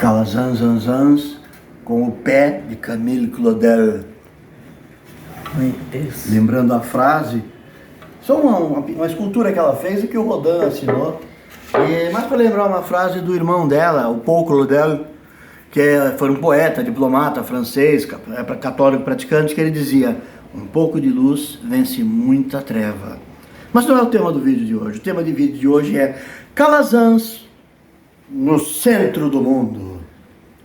Calazans com o pé de Camille Claudel. Meu Deus. Lembrando a frase, só uma escultura que ela fez e que o Rodin assinou. Mas para lembrar uma frase do irmão dela, o Paul Claudel, que foi um poeta, diplomata francês, católico praticante, que ele dizia: um pouco de luz vence muita treva. Mas não é o tema do vídeo de hoje. O tema do vídeo de hoje é Calazans no centro do mundo.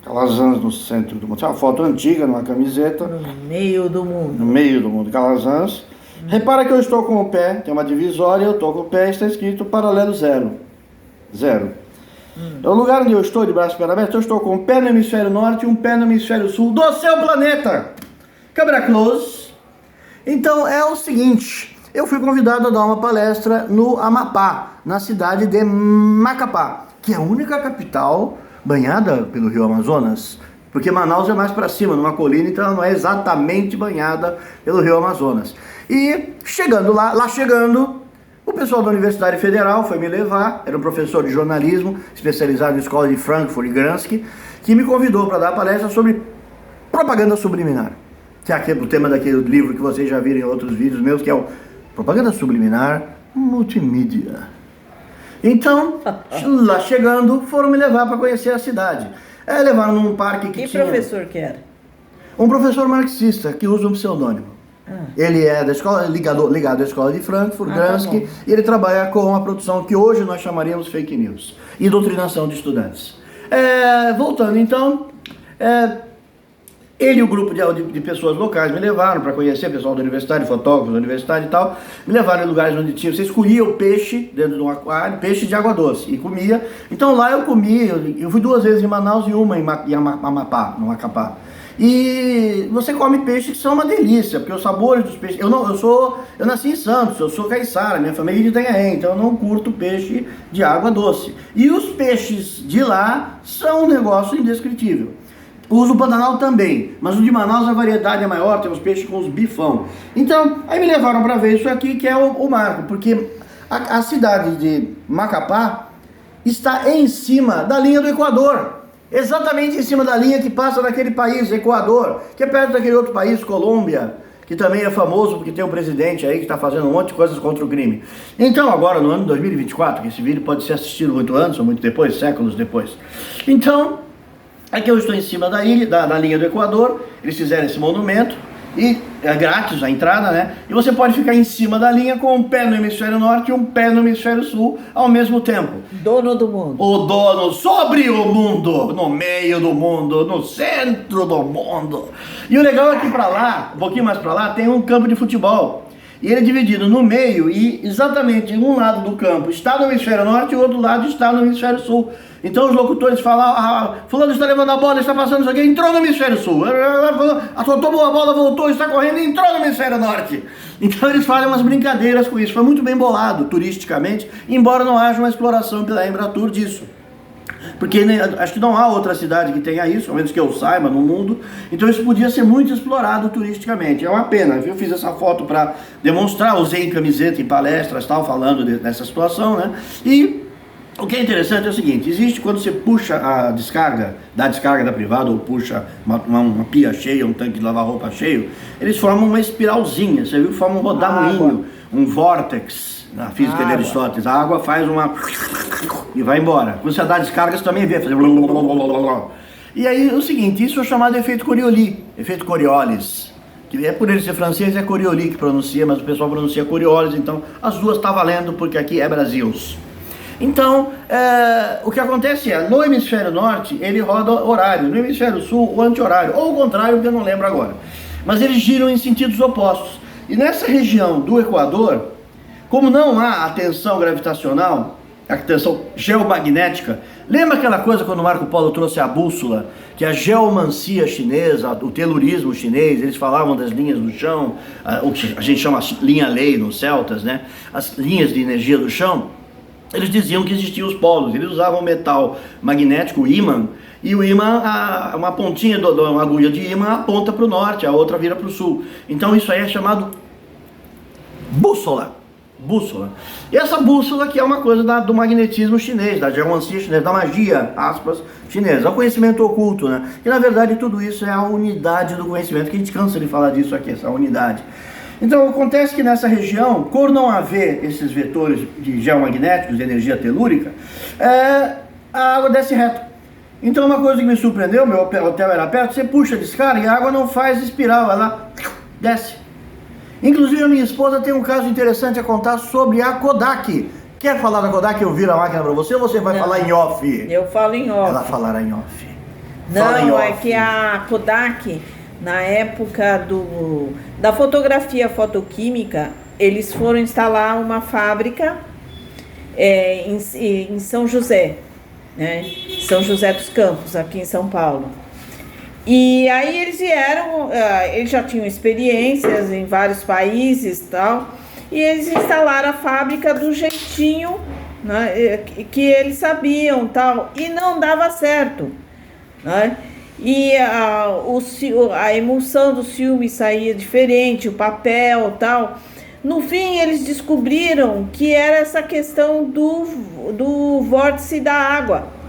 Calazans no centro do mundo. Isso é uma foto antiga, numa camiseta. No meio do mundo. No meio do mundo. Calazans. Repara que eu estou com o pé, tem uma divisória, eu estou com o pé e está escrito paralelo zero. Zero. É o lugar onde eu estou, de braço aberto, eu estou com um pé no hemisfério norte e um pé no hemisfério sul do seu planeta. Câmera close. Então é o seguinte, eu fui convidado a dar uma palestra no Amapá, na cidade de Macapá, que é a única capital banhada pelo rio Amazonas, porque Manaus é mais para cima, numa colina, então ela não é exatamente banhada pelo rio Amazonas. E chegando lá chegando, o pessoal da Universidade Federal foi me levar, era um professor de jornalismo, especializado em escola de Frankfurt e Gdansk, que me convidou para dar palestra sobre propaganda subliminar, que é o tema daquele livro que vocês já viram em outros vídeos meus, que é o Propaganda Subliminar Multimídia. Então, lá chegando, foram me levar para conhecer a cidade. Levaram num parque que tinha... Que professor que era? Um professor marxista, que usa um pseudônimo. Ele é da escola, ligado à escola de Frankfurt, Gdansk, tá, e ele trabalha com a produção que hoje nós chamaríamos fake news e doutrinação de estudantes. Voltando então, ele e o grupo de pessoas locais me levaram para conhecer pessoal da universidade, fotógrafos da universidade e tal, me levaram em lugares onde tinha, você escolhia o peixe dentro de um aquário, peixe de água doce, e comia. Então lá eu comi, eu fui 2 vezes em Manaus e uma em Amapá, no Macapá. E você come peixes que são uma delícia, porque os sabores dos peixes... Eu nasci em Santos, eu sou caiçara, minha família é de Itanhaém, então eu não curto peixe de água doce. E os peixes de lá são um negócio indescritível. Uso o Pantanal também, mas o de Manaus a variedade é maior, tem os peixes com os bifão. Então, aí me levaram para ver isso aqui, que é o marco, porque a cidade de Macapá está em cima da linha do Equador. Exatamente em cima da linha que passa naquele país, Equador, que é perto daquele outro país, Colômbia, que também é famoso porque tem um presidente aí que está fazendo um monte de coisas contra o crime. Então agora, no ano 2024, que esse vídeo pode ser assistido muito antes ou muito depois, séculos depois. Então, aqui eu estou em cima da ilha, da linha do Equador, eles fizeram esse monumento, e é grátis a entrada, né? E você pode ficar em cima da linha com um pé no hemisfério norte e um pé no hemisfério sul ao mesmo tempo. Dono do mundo. O dono sobre o mundo, no meio do mundo, no centro do mundo. E o legal é que para lá, um pouquinho mais para lá, tem um campo de futebol. E ele é dividido no meio e exatamente um lado do campo está no hemisfério norte e o outro lado está no hemisfério sul. Então os locutores falam, fulano está levando a bola, está passando isso aqui, entrou no hemisfério sul. Tomou a bola, voltou, está correndo, entrou no hemisfério norte. Então eles fazem umas brincadeiras com isso. Foi muito bem bolado turisticamente, embora não haja uma exploração pela Embratur disso. Porque acho que não há outra cidade que tenha isso, ao menos que eu saiba, no mundo. Então isso podia ser muito explorado turisticamente. É uma pena. Eu fiz essa foto para demonstrar, usei em camiseta, em palestras, tal, falando dessa situação, né? E o que é interessante é o seguinte, existe quando você puxa a descarga, dá descarga da privada ou puxa uma pia cheia, um tanque de lavar roupa cheio, eles formam uma espiralzinha, você viu? Formam um rodamuinho, um vórtex na física de Aristóteles. A água faz uma... e vai embora. Quando você dá descarga, você também vê fazer... E aí é o seguinte, isso é chamado efeito Coriolis, efeito Coriolis. Que é por ele ser francês, é Coriolis que pronuncia, mas o pessoal pronuncia Coriolis, então as duas tá valendo porque aqui é Brasil. Então, o que acontece é, no hemisfério norte, ele roda horário, no hemisfério sul, o anti-horário, ou o contrário, que eu não lembro agora. Mas eles giram em sentidos opostos. E nessa região do Equador, como não há a tensão gravitacional, a tensão geomagnética, lembra aquela coisa quando o Marco Polo trouxe a bússola, que a geomancia chinesa, o telurismo chinês, eles falavam das linhas do chão, o que a gente chama linha-lei nos celtas, né? As linhas de energia do chão. Eles diziam que existiam os polos, eles usavam o metal magnético, o ímã, e o ímã, uma pontinha de uma agulha de ímã aponta para o norte, a outra vira para o sul. Então isso aí é chamado bússola. bússola. E essa bússola que é uma coisa do magnetismo chinês, da geomancia chinesa, da magia, aspas, chinesa, o conhecimento oculto, né? E na verdade tudo isso é a unidade do conhecimento, que a gente cansa de falar disso aqui, essa unidade. Então acontece que nessa região, por não haver esses vetores de geomagnéticos, de energia telúrica, a água desce reto. Então uma coisa que me surpreendeu, meu hotel era perto, você puxa a descarga e a água não faz espiral, ela desce. Inclusive a minha esposa tem um caso interessante a contar sobre a Kodak. Quer falar da Kodak? Eu viro a máquina para você ou você vai falar em off? Eu falo em off. Ela falará em off. Não, é que a Kodak, na época da fotografia fotoquímica, eles foram instalar uma fábrica em São José, né? São José dos Campos, aqui em São Paulo. E aí eles vieram, eles já tinham experiências em vários países e tal, e eles instalaram a fábrica do jeitinho, né, que eles sabiam tal, e não dava certo, né? E a emulsão do filme saía diferente, o papel tal. No fim eles descobriram que era essa questão do vórtice da água.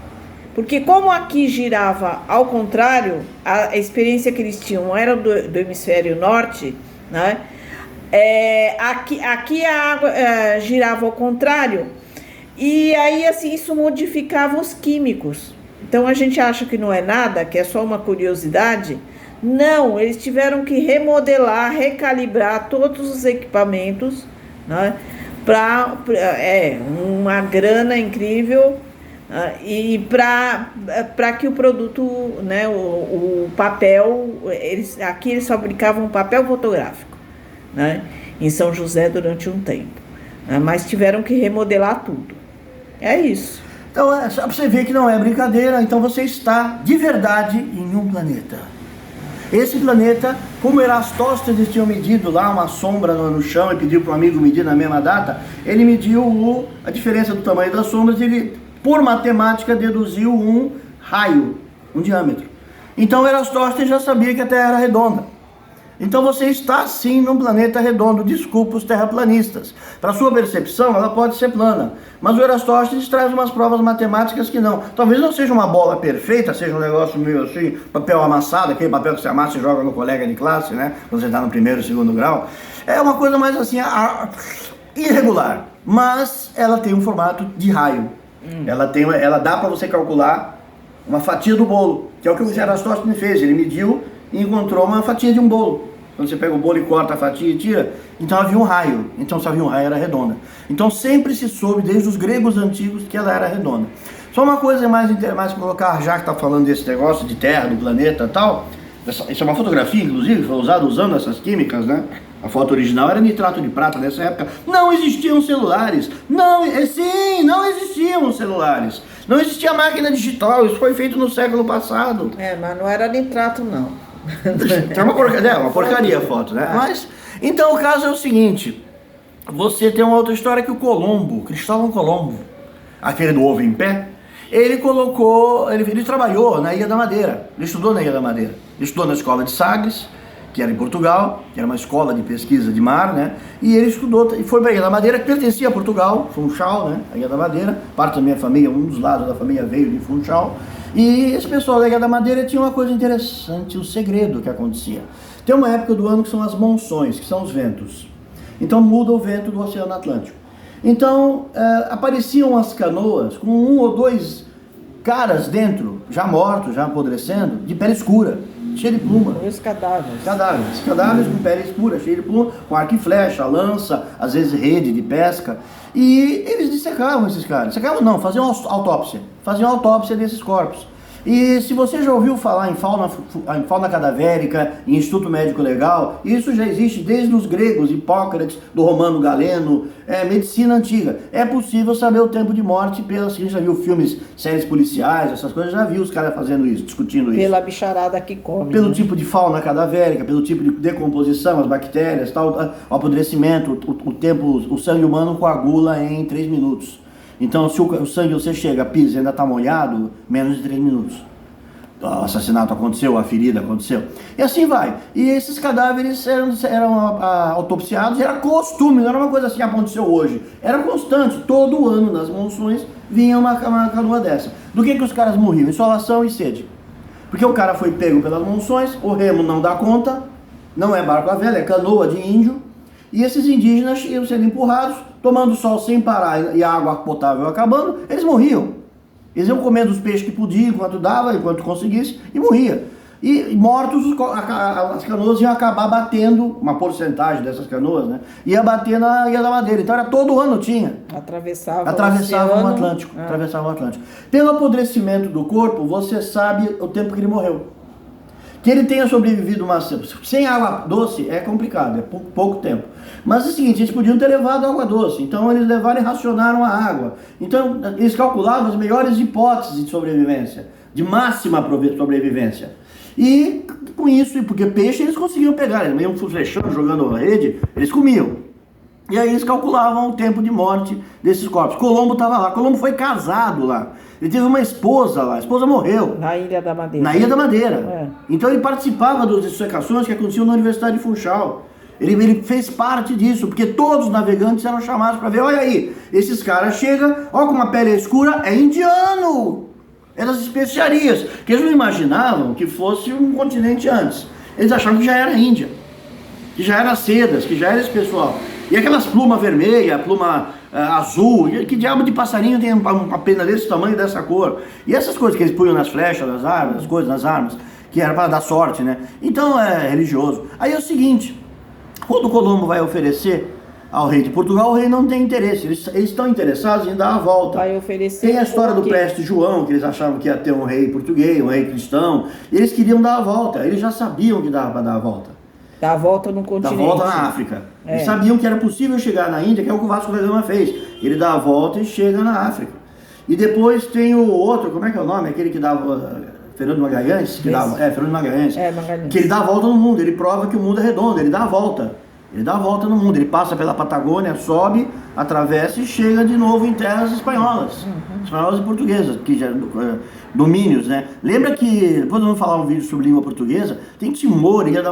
Porque como aqui girava ao contrário, a experiência que eles tinham era do hemisfério norte, né? Aqui a água girava ao contrário, e aí assim, isso modificava os químicos. Então a gente acha que não é nada, que é só uma curiosidade. Não, eles tiveram que remodelar, recalibrar todos os equipamentos, né? Uma grana incrível. E para que o produto, né, o papel, aqui eles fabricavam papel fotográfico, né, em São José durante um tempo, né, mas tiveram que remodelar tudo. É isso. Então só para você ver que não é brincadeira, então você está de verdade em um planeta. Esse planeta, como Erastóstenes tinha medido lá uma sombra no chão e pediu para um amigo medir na mesma data, ele mediu a diferença do tamanho das sombras e ele, por matemática, deduziu um raio, um diâmetro. Então Erastóstenes já sabia que a Terra era redonda. Então você está sim num planeta redondo. Desculpa os terraplanistas. Para sua percepção, ela pode ser plana. Mas o Erastóstenes traz umas provas matemáticas que não. Talvez não seja uma bola perfeita, seja um negócio meio assim, papel amassado, aquele papel que você amassa e joga no colega de classe, né? Quando você está no primeiro, segundo grau. É uma coisa mais assim, irregular. Mas ela tem um formato de raio. Ela dá para você calcular uma fatia do bolo, que é o que o Erastóstenes fez. Ele mediu e encontrou uma fatia de um bolo. Quando você pega o bolo e corta a fatia e tira, então havia um raio. Então se havia um raio, era redonda. Então sempre se soube, desde os gregos antigos, que ela era redonda. Só uma coisa mais colocar, já que está falando desse negócio de terra, do planeta e tal, isso é uma fotografia, inclusive, foi usada usando essas químicas, né? A foto original era nitrato de prata nessa época. Não existiam celulares. Não existiam celulares. Não existia máquina digital. Isso foi feito no século passado. Mas não era nitrato, não. É uma porcaria a foto, né? Mas, então o caso é o seguinte. Você tem uma outra história que o Colombo, Cristóvão Colombo, aquele do ovo em pé, ele trabalhou na Ilha da Madeira. Ele estudou na Ilha da Madeira. Ele estudou na escola de Sagres, que era em Portugal, que era uma escola de pesquisa de mar, né? E ele estudou, e foi para a Ilha da Madeira, que pertencia a Portugal, Funchal, né? A Ilha da Madeira, parte da minha família, um dos lados da família veio de Funchal. E esse pessoal da Ilha da Madeira tinha uma coisa interessante, o segredo que acontecia. Tem uma época do ano que são as monções, que são os ventos. Então muda o vento do Oceano Atlântico. Então apareciam as canoas com um ou dois caras dentro, já mortos, já apodrecendo, de pele escura, cheio de pluma. Os cadáveres. Cadáveres com pele escura, cheio de pluma, com arco e flecha, lança, às vezes rede de pesca. E eles dissecavam esses caras. Dissecavam não, faziam autópsia. Faziam autópsia desses corpos. E se você já ouviu falar em fauna cadavérica, em Instituto Médico Legal, isso já existe desde os gregos, Hipócrates, do Romano Galeno, medicina antiga. É possível saber o tempo de morte pelas... A gente já viu filmes, séries policiais, essas coisas, já viu os caras fazendo isso, discutindo isso. Pela bicharada que come. Pelo tipo de fauna cadavérica, pelo tipo de decomposição, as bactérias, tal, o apodrecimento, o sangue humano coagula em 3 minutos. Então, se o sangue você chega, pisa e ainda está molhado, menos de 3 minutos. o assassinato aconteceu, a ferida aconteceu. E assim vai. E esses cadáveres eram autopsiados, era costume, não era uma coisa assim que aconteceu hoje. Era constante, todo ano nas monções vinha uma canoa dessa. Do que os caras morriam? Insolação e sede. Porque o cara foi pego pelas monções, o remo não dá conta, não é barco a vela, é canoa de índio, e esses indígenas iam sendo empurrados, tomando sol sem parar e a água potável acabando, eles morriam. Eles iam comendo os peixes que podiam, enquanto dava, enquanto conseguisse, e morria. E mortos, as canoas iam acabar batendo, uma porcentagem dessas canoas, né? Ia bater na Ilha da Madeira. Então era todo ano tinha. Atravessava o Atlântico. Atravessava o Atlântico. Pelo apodrecimento do corpo, você sabe o tempo que ele morreu. Que ele tenha sobrevivido sem água doce é complicado, é pouco tempo. Mas é o seguinte, eles podiam ter levado água doce, então eles levaram e racionaram a água. Então eles calculavam as melhores hipóteses de sobrevivência, de máxima sobrevivência. E com isso, porque peixe eles conseguiam pegar, eles iam flechando, jogando a rede, eles comiam. E aí eles calculavam o tempo de morte desses corpos. Colombo estava lá, Colombo foi casado lá. Ele teve uma esposa lá, a esposa morreu. Na Ilha da Madeira. Na Ilha da Madeira. É. Então ele participava das dissecações que aconteciam na Universidade de Funchal. Ele fez parte disso, porque todos os navegantes eram chamados para ver, olha aí, esses caras chegam, olha como a pele é escura, é indiano. É das especiarias, que eles não imaginavam que fosse um continente antes. Eles achavam que já era Índia, que já era sedas, que já era esse pessoal. E aquelas plumas vermelhas, pluma azul, que diabo de passarinho tem uma pena desse tamanho, dessa cor? E essas coisas que eles punham nas flechas, nas armas, as coisas nas armas, que era para dar sorte, né? Então é religioso. Aí é o seguinte, quando Colombo vai oferecer ao rei de Portugal, o rei não tem interesse, eles estão interessados em dar a volta. Vai oferecer. Tem a história do Preste João, que eles achavam que ia ter um rei português, um rei cristão, e eles queriam dar a volta, eles já sabiam que dava para dar a volta. Dar a volta no continente. Dar a volta na África. Eles sabiam que era possível chegar na Índia, que é o que o Vasco da Gama fez. Ele dá a volta e chega na África. E depois tem o outro, como é que é o nome? Aquele que dava... Fernando Magalhães? Fernando Magalhães. Magalhães. Que ele dá a volta no mundo, ele prova que o mundo é redondo, ele dá a volta. Ele dá a volta no mundo, ele passa pela Patagônia, sobe, atravessa e chega de novo em terras espanholas. Espanholas e portuguesas, que já domínios, né? Lembra que, depois vamos falar um vídeo sobre língua portuguesa, tem Timor, Ilha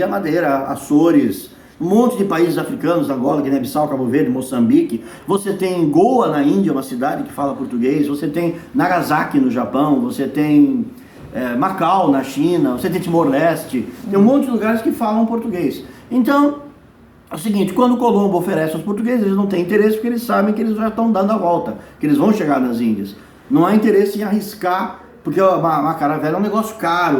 Madeira, Açores, um monte de países africanos, Angola, Guiné-Bissau, Cabo Verde, Moçambique. Você tem Goa na Índia, uma cidade que fala português. Você tem Nagasaki no Japão, você tem Macau na China, você tem Timor-Leste. Tem um monte de lugares que falam português. Então, é o seguinte, quando Colombo oferece aos portugueses, eles não têm interesse porque eles sabem que eles já estão dando a volta, que eles vão chegar nas Índias. Não há interesse em arriscar, porque uma caravela é um negócio caro,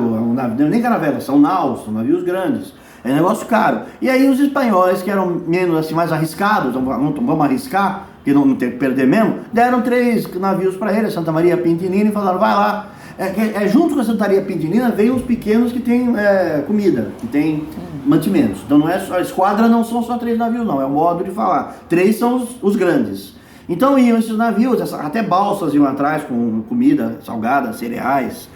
nem caravela, são naus, são navios grandes, é um negócio caro. E aí os espanhóis, que eram menos assim, mais arriscados, vamos arriscar, que não tem que perder mesmo, deram 3 navios para ele, Santa Maria Pinta e Nina, e falaram, vai lá. Junto com a Santa Maria Pinta e Nina, vem os pequenos que tem comida, que tem mantimentos. Então não é só, a esquadra não são só 3 navios não, é o modo de falar. 3 são os grandes. Então iam esses navios, até balsas iam atrás com comida salgada, cereais.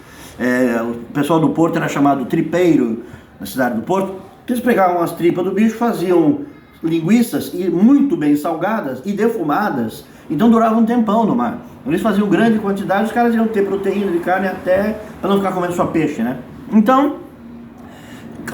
O pessoal do Porto era chamado tripeiro, na cidade do Porto. Eles pegavam as tripas do bicho, faziam linguiças muito bem salgadas e defumadas. Então durava um tempão no mar. Eles faziam grande quantidade, os caras iam ter proteína de carne até para não ficar comendo só peixe, né? Então,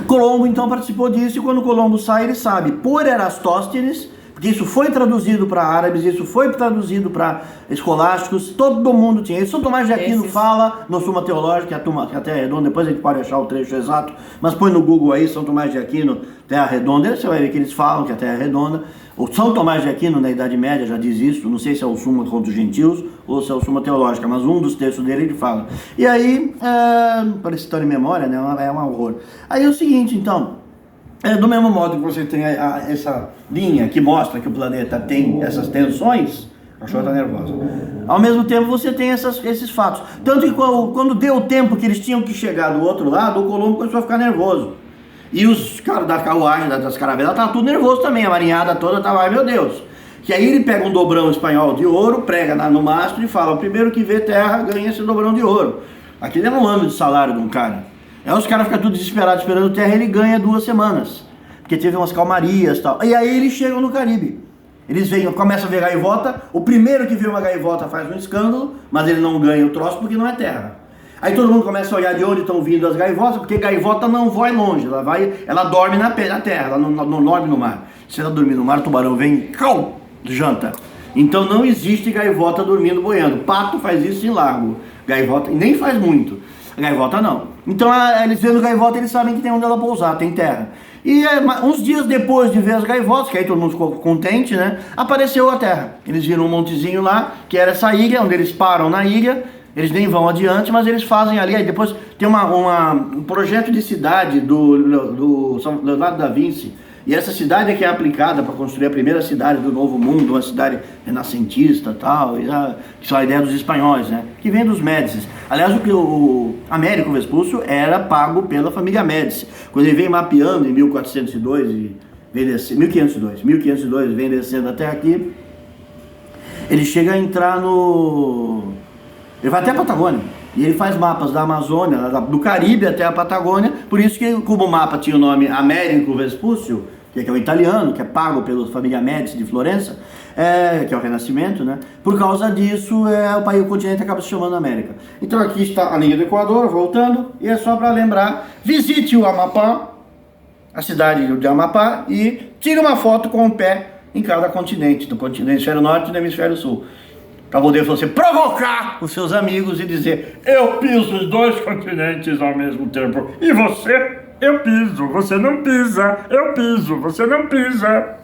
Colombo então participou disso, e quando Colombo sai, ele sabe, por Erastóstenes, porque isso foi traduzido para árabes, isso foi traduzido para escolásticos, todo mundo tinha. E São Tomás de Aquino fala no Suma Teológica, que a Terra é redonda, depois a gente pode achar o trecho exato, mas põe no Google aí, São Tomás de Aquino, Terra redonda, você vai ver que eles falam que a Terra é redonda. O São Tomás de Aquino, na Idade Média, já diz isso, não sei se é o Suma contra os Gentios ou se é o Suma Teológica, mas um dos textos dele ele fala. E aí, para citar em memória, né, é um horror. Aí é o seguinte, então, do mesmo modo que você tem essa linha que mostra que o planeta tem essas tensões, a cachorra está nervosa. Ao mesmo tempo você tem esses fatos. Tanto que quando deu o tempo que eles tinham que chegar do outro lado, o Colombo começou a ficar nervoso. E os caras da carruagem, das caravelas, estavam tudo nervoso também, a marinhada toda estava, ai meu Deus. Que aí ele pega um dobrão espanhol de ouro, prega no mastro e fala, o primeiro que vê terra ganha esse dobrão de ouro. Aquele é um ano de salário de um cara. Aí os caras ficam tudo desesperados esperando terra, ele ganha 2 semanas. Porque teve umas calmarias e tal. E aí eles chegam no Caribe. Eles começam a ver gaivota, o primeiro que vê uma gaivota faz um escândalo, mas ele não ganha o troço porque não é terra. Aí todo mundo começa a olhar de onde estão vindo as gaivotas, porque gaivota não vai longe, ela dorme na terra, ela não dorme no mar. Se ela dormir no mar, o tubarão vem, janta. Então não existe gaivota dormindo boiando. Pato faz isso em lago, gaivota nem faz muito, gaivota não. Então eles vendo gaivota, eles sabem que tem onde ela pousar, tem terra. E uns dias depois de ver as gaivotas, que aí todo mundo ficou contente, né? Apareceu a terra. Eles viram um montezinho lá, que era essa ilha, onde eles param na ilha. Eles nem vão adiante, mas eles fazem ali. Aí depois tem um projeto de cidade do Leonardo da Vinci. E essa cidade é que é aplicada para construir a primeira cidade do Novo Mundo, uma cidade renascentista e tal, que são a ideia dos espanhóis, né? Que vem dos Médicis. Aliás, o Américo Vespúcio era pago pela família Médici. Quando ele vem mapeando em 1402 e vem descendo, 1502, vem descendo até aqui, ele chega a entrar ele vai até a Patagônia. E ele faz mapas da Amazônia, do Caribe até a Patagônia. Por isso que, como o mapa tinha o nome Américo Vespúcio, que é o italiano, que é pago pela família Médici de Florença, que é o Renascimento, né? Por causa disso, o continente acaba se chamando América. Então aqui está a linha do Equador, voltando, e é só para lembrar, visite o Amapá, a cidade de Amapá, e tire uma foto com o pé em cada continente, do hemisfério norte e do hemisfério sul. Para poder você provocar os seus amigos e dizer: eu piso os dois continentes ao mesmo tempo. E você? Eu piso, você não pisa. Eu piso, você não pisa.